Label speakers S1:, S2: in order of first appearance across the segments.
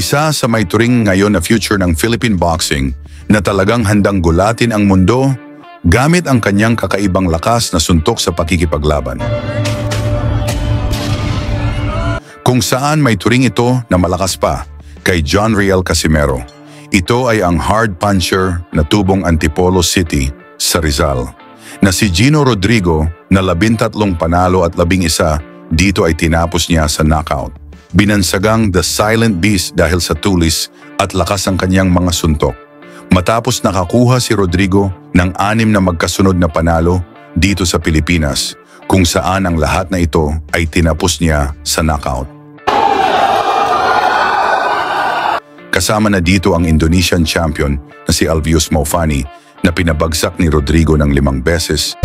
S1: Isa sa may turing ngayon na future ng Philippine boxing na talagang handang gulatin ang mundo gamit ang kanyang kakaibang lakas na suntok sa pakikipaglaban. Kung saan may turing ito na malakas pa kay John Riel Casimero. Ito ay ang hard puncher na tubong Antipolo City sa Rizal, na si Gino Rodrigo na 13 panalo at 11 dito ay tinapos niya sa knockout. Binansagang The Silent Beast dahil sa tulis at lakas ng kanyang mga suntok. Matapos nakakuha si Rodrigo ng 6 na magkasunod na panalo dito sa Pilipinas, kung saan ang lahat na ito ay tinapos niya sa knockout. Kasama na dito ang Indonesian champion na si Alvius Maufani na pinabagsak ni Rodrigo ng 5 beses.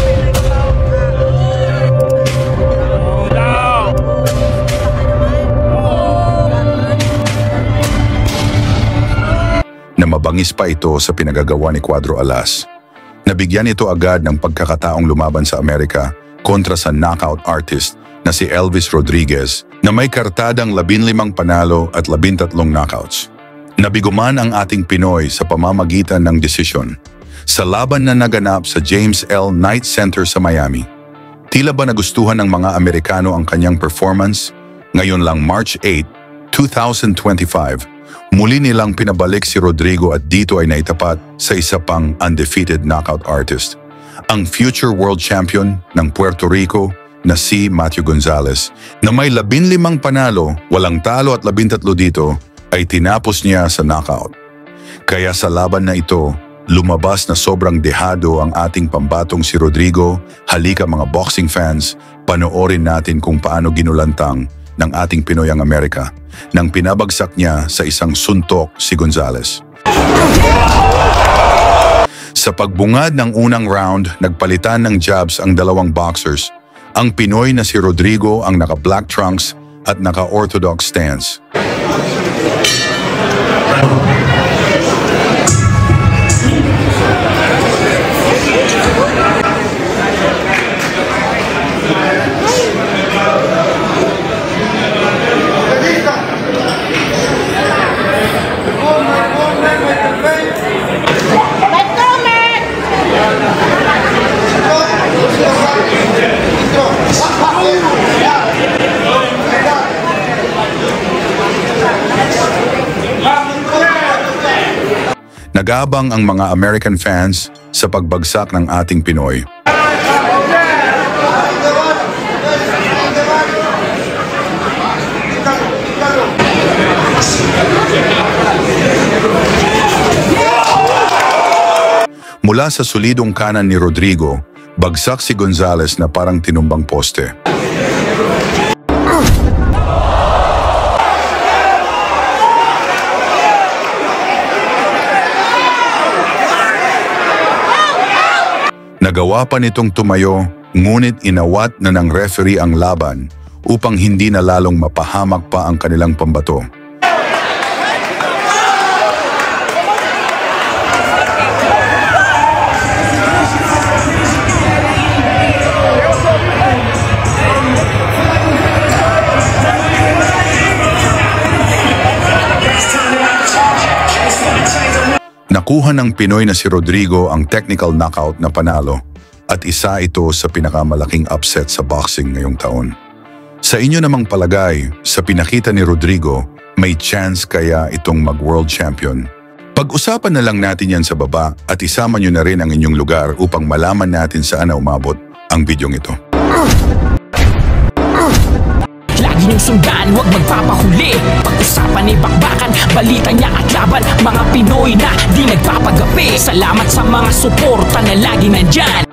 S1: Na mabangis pa ito sa pinagagawa ni Cuadro Alas. Nabigyan ito agad ng pagkakataong lumaban sa Amerika kontra sa knockout artist na si Elvis Rodriguez na may kartadang 15 panalo at 13 knockouts. Nabiguman ang ating Pinoy sa pamamagitan ng desisyon sa laban na naganap sa James L. Knight Center sa Miami. Tila ba nagustuhan ng mga Amerikano ang kanyang performance? Ngayon lang March 8, 2025, muli nilang pinabalik si Rodrigo at dito ay naitapat sa isa pang undefeated knockout artist, ang future world champion ng Puerto Rico na si Matthew Gonzalez, na may 15 panalo, walang talo at 13 dito, ay tinapos niya sa knockout. Kaya sa laban na ito, lumabas na sobrang dehado ang ating pambatong si Rodrigo. Halika mga boxing fans, panoorin natin kung paano ginulantang ng ating Pinoy ang Amerika nang pinabagsak niya sa isang suntok si Gonzalez. Sa pagbungad ng unang round, nagpalitan ng jabs ang dalawang boxers. Ang Pinoy na si Rodrigo ang naka-black trunks at naka-orthodox stance. Nagabang ang mga American fans sa pagbagsak ng ating Pinoy. Mula sa solidong kanan ni Rodrigo, bagsak si Gonzalez na parang tinumbang poste. Nagawa pa nitong tumayo, ngunit inawat na ng referee ang laban upang hindi na lalong mapahamak pa ang kanilang pambato. Nakuha ng Pinoy na si Rodrigo ang technical knockout na panalo at isa ito sa pinakamalaking upset sa boxing ngayong taon. Sa inyo namang palagay, sa pinakita ni Rodrigo, may chance kaya itong mag-world champion? Pag-usapan na lang natin yan sa baba at isama nyo na rin ang inyong lugar upang malaman natin saan na umabot ang bidyong ito.
S2: Lagi niyong sundan, huwag magpapahuli. Pag-usapan ay bakbakan, balita niya at laban. Mga Pinoy na di nagpapagapi. Salamat sa mga suporta na lagi nandyan.